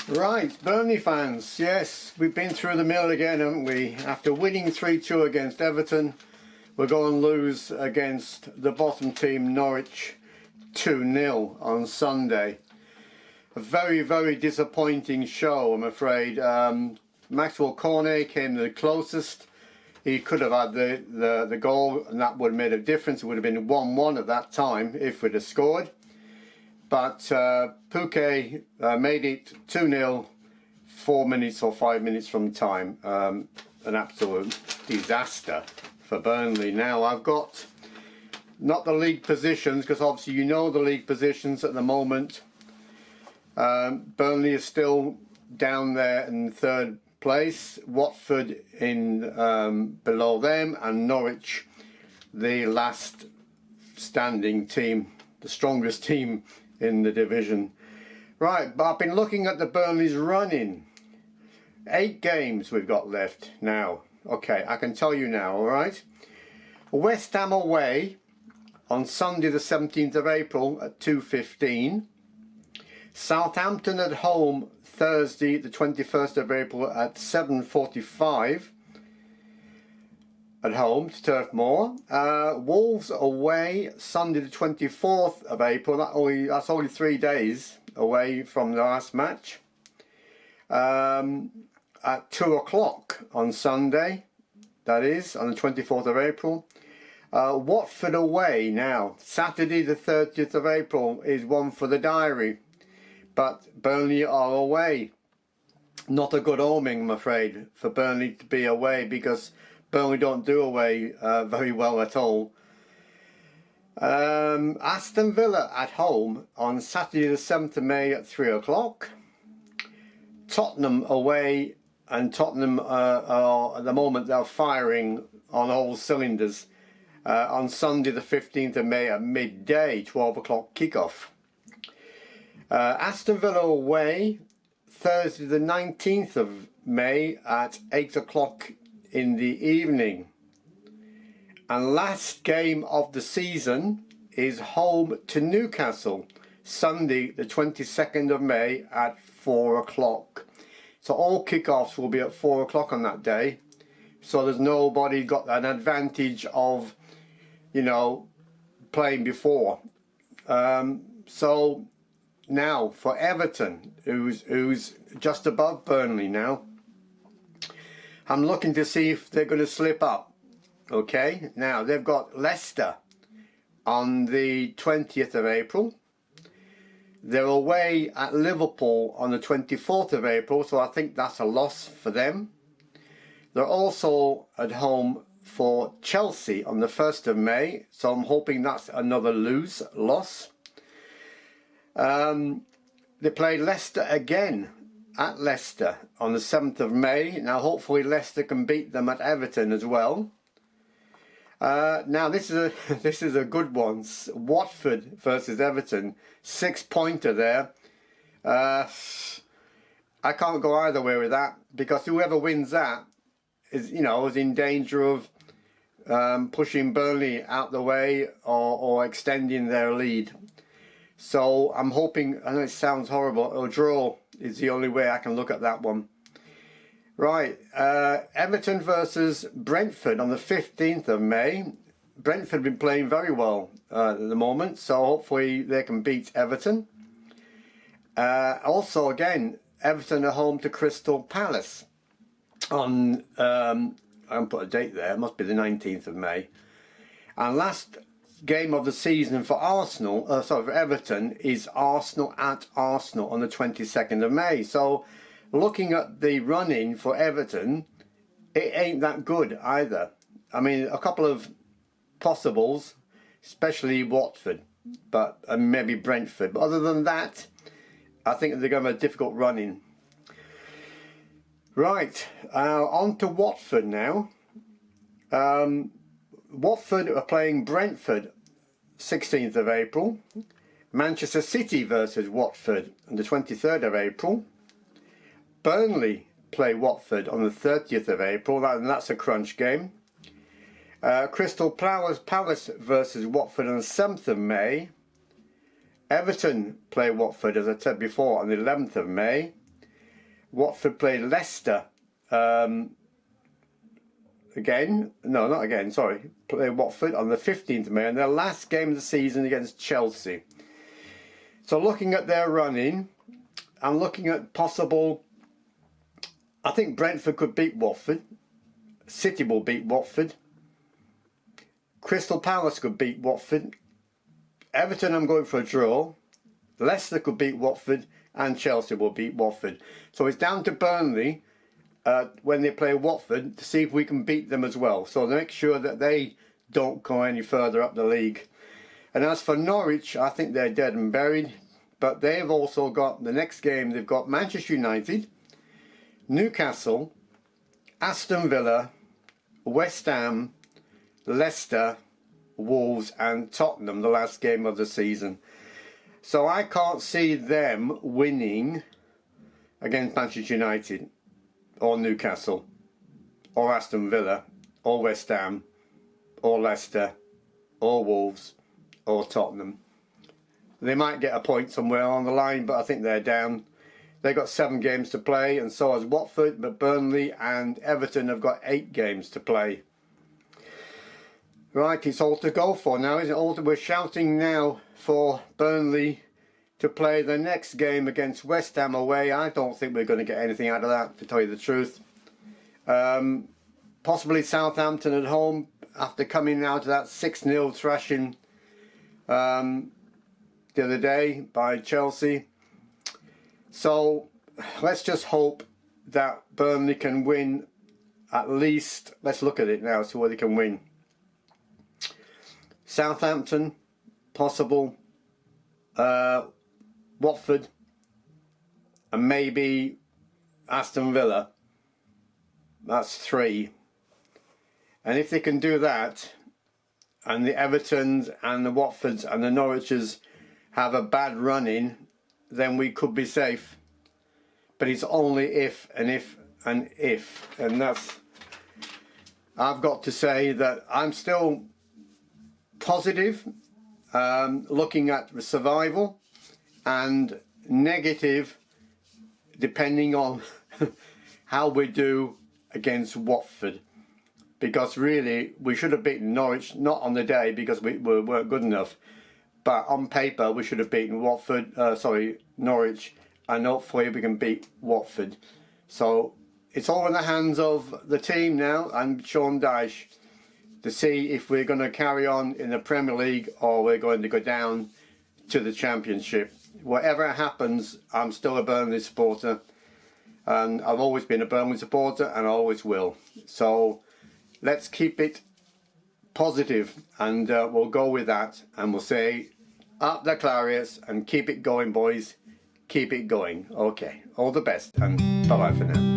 Right, Burnley fans, yes, we've been through the mill again, haven't we? After winning 3-2 against Everton, we're going to lose against the bottom team, Norwich, 2-0 on Sunday. A very, very disappointing show, I'm afraid. Maxwell Cornet came the closest. He could have had the goal, and that would have made a difference. It would have been 1-1 at that time if we'd have scored. But Pouquet made it 2-0 4 minutes or 5 minutes from time. An absolute disaster for Burnley. Now I've got not the league positions, because obviously you know the league positions at the moment. Burnley is still down there in third place, Watford in below them, and Norwich the last standing team, the strongest team in the division. Right, but I've been looking at the Burnley's running. 8 games we've got left now. Okay, I can tell you now, alright? West Ham away on Sunday the 17th of April at 2:15. Southampton at home Thursday the 21st of April at 7:45 at home to Turf Moor. Wolves away Sunday the 24th of April. That's only 3 days away from the last match. At 2 o'clock on Sunday, that is, on the 24th of April. Watford away now. Saturday the 30th of April is one for the diary. But Burnley are away. Not a good oming, I'm afraid, for Burnley to be away, because Burnley don't do away very well at all. Aston Villa at home on Saturday the 7th of May at 3 o'clock. Tottenham away, and Tottenham are at the moment they're firing on all cylinders. On Sunday the 15th of May at midday, 12 o'clock kickoff. Aston Villa away Thursday the 19th of May at 8 o'clock in the evening. And last game of the season is home to Newcastle, Sunday the 22nd of May at 4 o'clock. So all kickoffs will be at 4 o'clock on that day. So there's nobody got an advantage of, you know, playing before. So now for Everton, who's just above Burnley now, I'm looking to see if they're going to slip up. Okay, now they've got Leicester on the 20th of April. They're away at Liverpool on the 24th of April, so I think that's a loss for them. They're also at home for Chelsea on the 1st of May, so I'm hoping that's another loss. They play Leicester again at Leicester on the 7th of May. Now hopefully Leicester can beat them at Everton as well. Now this is a good one. Watford versus Everton, 6-pointer there. I can't go either way with that, because whoever wins that is in danger of pushing Burnley out the way or extending their lead. So I'm hoping, I know it sounds horrible, a draw is the only way I can look at that one. Right, Everton versus Brentford on the 15th of May. Brentford have been playing very well at the moment, so hopefully they can beat Everton. Also again, Everton are home to Crystal Palace on, I haven't put a date there, it must be the 19th of May. And last game of the season for for Everton is Arsenal at Arsenal on the 22nd of May. So looking at the running for Everton, it ain't that good either. I mean, a couple of possibles, especially Watford, but and maybe Brentford. But other than that, I think they're going to have a difficult running. Right, on to Watford now. Watford are playing Brentford 16th of April. Manchester City versus Watford on the 23rd of April. Burnley play Watford on the 30th of April, and that's a crunch game. Crystal Palace versus Watford on the 7th of May. Everton play Watford, as I said before, on the 11th of May. Watford play Leicester again. No, not again, sorry. Play Watford on the 15th of May and their last game of the season against Chelsea. So looking at their running, I'm looking at possible, I think Brentford could beat Watford. City will beat Watford. Crystal Palace could beat Watford. Everton, I'm going for a draw. Leicester could beat Watford and Chelsea will beat Watford. So it's down to Burnley when they play Watford to see if we can beat them as well. So to make sure that they don't go any further up the league. And as for Norwich, I think they're dead and buried. But they've also got the next game, they've got Manchester United, Newcastle, Aston Villa, West Ham, Leicester, Wolves and Tottenham, the last game of the season. So I can't see them winning against Manchester United or Newcastle or Aston Villa or West Ham or Leicester or Wolves or Tottenham. They might get a point somewhere on the line, but I think they're down. They've got 7 games to play, and so has Watford, but Burnley and Everton have got 8 games to play. Right, it's all to go for now, isn't it? All we're shouting now for Burnley to play the next game against West Ham away. I don't think we're going to get anything out of that, to tell you the truth. Possibly Southampton at home after coming out of that 6-0 thrashing the other day by Chelsea. So let's just hope that Burnley can win at least, let's look at it now, see what they can win. Southampton, possible, Watford, and maybe Aston Villa. That's 3. And if they can do that, and the Evertons and the Watfords and the Norwiches have a bad run-in, then we could be safe. But it's only if and if and if. And that's, I've got to say that I'm still positive, looking at survival, and negative depending on how we do against Watford. Because really, we should have beaten Norwich, not on the day because we weren't good enough. But on paper, we should have beaten Norwich, and hopefully we can beat Watford. So it's all in the hands of the team now and Sean Dyche to see if we're going to carry on in the Premier League or we're going to go down to the Championship. Whatever happens, I'm still a Burnley supporter, and I've always been a Burnley supporter and I always will. So let's keep it positive, and we'll go with that, and we'll say up the Clarions and keep it going, boys. Keep it going. Okay, all the best, and bye bye for now.